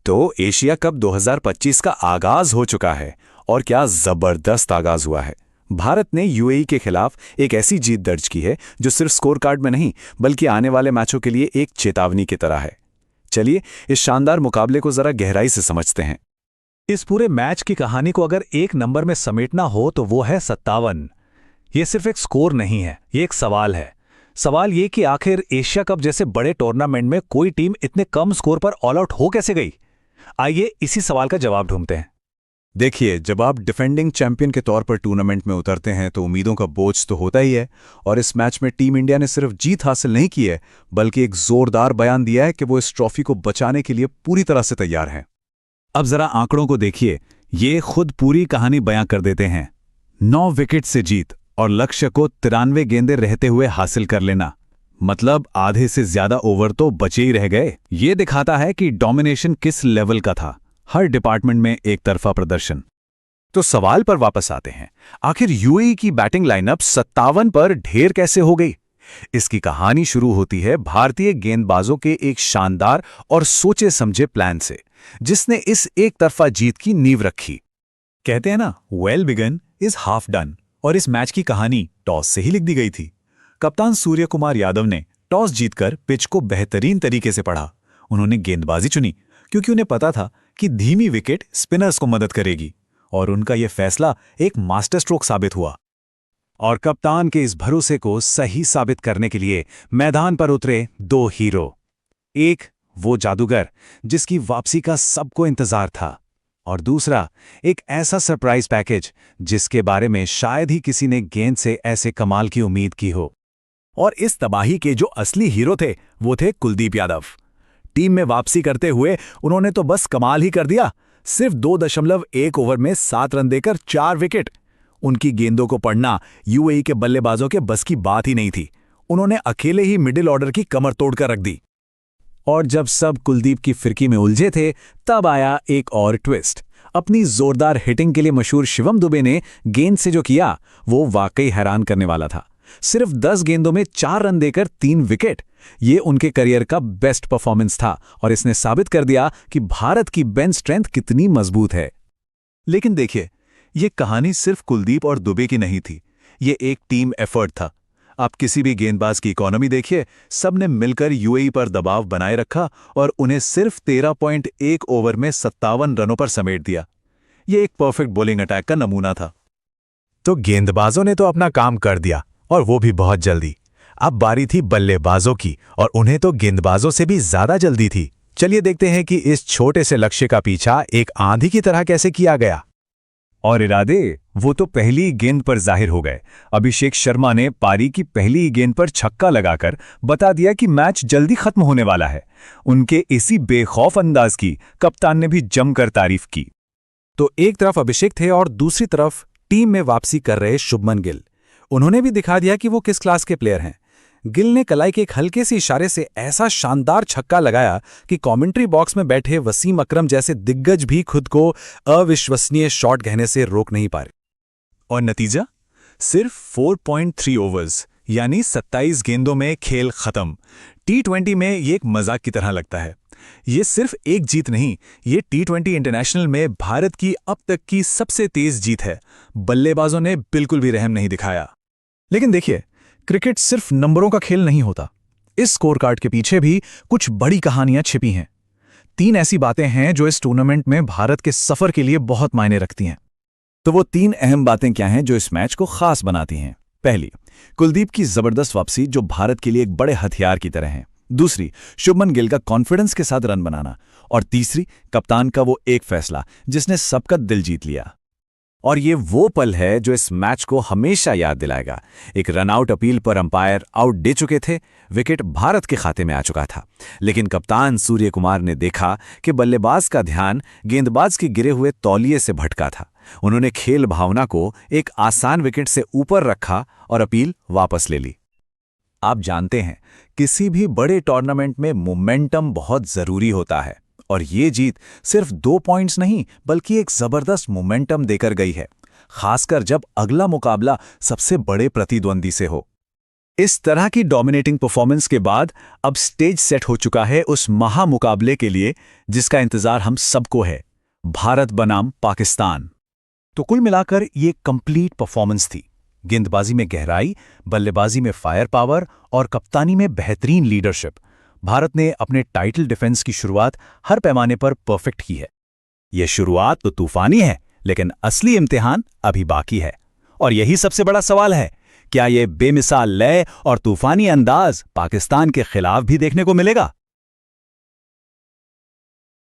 तो Asia cup 2025 का आगाज हो चुका है और क्या जबरदस्त आगाज हुआ है। भारत ने यूएई के खिलाफ एक ऐसी जीत दर्ज की है जो सिर्फ स्कोर कार्ड में नहीं बल्कि आने वाले मैचों के लिए एक चेतावनी की तरह है। चलिए इस शानदार मुकाबले को जरा गहराई से समझते हैं। इस पूरे मैच की कहानी को अगर एक नंबर में समेटना हो तो वो है 57। ये सिर्फ एक स्कोर नहीं है, ये एक सवाल है। सवाल ये कि आखिर एशिया कप जैसे बड़े टूर्नामेंट में कोई टीम इतने कम स्कोर पर ऑल आउट हो कैसे गई। आइए इसी सवाल का जवाब ढूंढते हैं। देखिए, जब आप डिफेंडिंग चैंपियन के तौर पर टूर्नामेंट में उतरते हैं तो उम्मीदों का बोझ तो होता ही है। और इस मैच में टीम इंडिया ने सिर्फ जीत हासिल नहीं की है बल्कि एक जोरदार बयान दिया है कि वो इस ट्रॉफी को बचाने के लिए पूरी तरह से तैयार हैं। अब जरा आंकड़ों को देखिए, ये खुद पूरी कहानी बयां कर देते हैं। 9 विकेट से जीत और लक्ष्य को 93 गेंदें रहते हुए हासिल कर लेना, मतलब आधे से ज्यादा ओवर तो बचे ही रह गए। ये दिखाता है कि डोमिनेशन किस लेवल का था, हर डिपार्टमेंट में एक तरफा प्रदर्शन। तो सवाल पर वापस आते हैं, आखिर यूएई की बैटिंग लाइनअप 57 पर ढेर कैसे हो गई। इसकी कहानी शुरू होती है भारतीय गेंदबाजों के एक शानदार और सोचे समझे प्लान से, जिसने इस एक तरफा जीत की नींव रखी। कहते हैं ना, well begun is half done. और इस मैच की कहानी टॉस से ही लिख दी गई थी। कप्तान सूर्य कुमार यादव ने टॉस जीतकर पिच को बेहतरीन तरीके से पढ़ा। उन्होंने गेंदबाजी चुनी क्योंकि उन्हें पता था कि धीमी विकेट स्पिनर्स को मदद करेगी, और उनका यह फैसला एक मास्टर स्ट्रोक साबित हुआ। और कप्तान के इस भरोसे को सही साबित करने के लिए मैदान पर उतरे 2 हीरो। एक वो जादूगर जिसकी वापसी का सबको इंतजार था, और दूसरा एक ऐसा सरप्राइज पैकेज जिसके बारे में शायद ही किसी ने गेंद से ऐसे कमाल की उम्मीद की हो। और इस तबाही के जो असली हीरो थे वो थे कुलदीप यादव। टीम में वापसी करते हुए उन्होंने तो बस कमाल ही कर दिया। सिर्फ 2.1 ओवर में 7 रन देकर 4 विकेट। उनकी गेंदों को पढ़ना यूएई के बल्लेबाजों के बस की बात ही नहीं थी। उन्होंने अकेले ही मिडिल ऑर्डर की कमर तोड़कर रख दी। और जब सब कुलदीप की फिरकी में उलझे थे, तब आया एक और ट्विस्ट। अपनी जोरदार हिटिंग के लिए मशहूर शिवम दुबे ने गेंद से जो किया वो वाकई हैरान करने वाला था। सिर्फ 10 गेंदों में 4 रन देकर 3 विकेट। ये उनके करियर का बेस्ट परफॉर्मेंस था और इसने साबित कर दिया कि भारत की बेंच स्ट्रेंथ कितनी मजबूत है। लेकिन देखिए, ये कहानी सिर्फ कुलदीप और दुबे की नहीं थी, ये एक टीम एफर्ट था। आप किसी भी गेंदबाज की इकोनॉमी देखिए, सबने मिलकर यूएई पर दबाव बनाए रखा और उन्हें सिर्फ 13.1 ओवर में 57 रनों पर समेट दिया। ये एक परफेक्ट बॉलिंग अटैक का नमूना था। तो गेंदबाजों ने तो अपना काम कर दिया, और वो भी बहुत जल्दी। अब बारी थी बल्लेबाजों की, और उन्हें तो गेंदबाजों से भी ज्यादा जल्दी थी। चलिए देखते हैं कि इस छोटे से लक्ष्य का पीछा एक आंधी की तरह कैसे किया गया। और इरादे वो तो पहली गेंद पर जाहिर हो गए। अभिषेक शर्मा ने पारी की पहली गेंद पर छक्का लगाकर बता दिया कि मैच जल्दी खत्म होने वाला है। उनके इसी बेखौफ अंदाज की कप्तान ने भी जमकर तारीफ की। तो एक तरफ अभिषेक थे और दूसरी तरफ टीम में वापसी कर रहे शुभमन गिल। उन्होंने भी दिखा दिया कि वो किस क्लास के प्लेयर हैं। गिल ने कलाई के एक हल्के से इशारे से ऐसा शानदार छक्का लगाया कि कमेंट्री बॉक्स में बैठे वसीम अकरम जैसे दिग्गज भी खुद को अविश्वसनीय शॉट कहने से रोक नहीं पा रहे। और नतीजा सिर्फ 4.3 ओवर्स यानी 27 गेंदों में खेल खत्म। T20 में ये एक मजाक की तरह लगता है। ये सिर्फ एक जीत नहीं, ये T20 इंटरनेशनल में भारत की अब तक की सबसे तेज जीत है। बल्लेबाजों ने बिल्कुल भी रहम नहीं दिखाया। लेकिन देखिए, क्रिकेट सिर्फ नंबरों का खेल नहीं होता। इस स्कोर कार्ड के पीछे भी कुछ बड़ी कहानियां छिपी हैं। 3 ऐसी बातें हैं जो इस टूर्नामेंट में भारत के सफर के लिए बहुत मायने रखती हैं। तो वो 3 अहम बातें क्या हैं जो इस मैच को खास बनाती हैं। पहली, कुलदीप की जबरदस्त वापसी जो भारत के लिए एक बड़े हथियार की तरह है। दूसरी, शुभमन गिल का कॉन्फिडेंस के साथ रन बनाना। और तीसरी, कप्तान का वो एक फैसला जिसने सबका दिल जीत लिया। और ये वो पल है जो इस मैच को हमेशा याद दिलाएगा। एक रनआउट अपील पर अंपायर आउट दे चुके थे, विकेट भारत के खाते में आ चुका था, लेकिन कप्तान सूर्य कुमार ने देखा कि बल्लेबाज का ध्यान गेंदबाज के गिरे हुए तौलिए से भटका था। उन्होंने खेल भावना को एक आसान विकेट से ऊपर रखा और अपील वापस ले ली। आप जानते हैं, किसी भी बड़े टूर्नामेंट में मोमेंटम बहुत जरूरी होता है, और ये जीत सिर्फ 2 पॉइंट्स नहीं बल्कि एक जबरदस्त मोमेंटम देकर गई है, खासकर जब अगला मुकाबला सबसे बड़े प्रतिद्वंदी से हो। इस तरह की डोमिनेटिंग परफॉर्मेंस के बाद अब स्टेज सेट हो चुका है उस महामुकाबले के लिए जिसका इंतजार हम सबको है, भारत बनाम पाकिस्तान। तो कुल मिलाकर ये कंप्लीट परफॉर्मेंस थी। गेंदबाजी में गहराई, बल्लेबाजी में फायर पावर और कप्तानी में बेहतरीन लीडरशिप। भारत ने अपने टाइटल डिफेंस की शुरुआत हर पैमाने पर परफेक्ट की है। ये शुरुआत तो तूफानी है, लेकिन असली इम्तिहान अभी बाकी है। और यही सबसे बड़ा सवाल है, क्या ये बेमिसाल लय और तूफानी अंदाज पाकिस्तान के खिलाफ भी देखने को मिलेगा?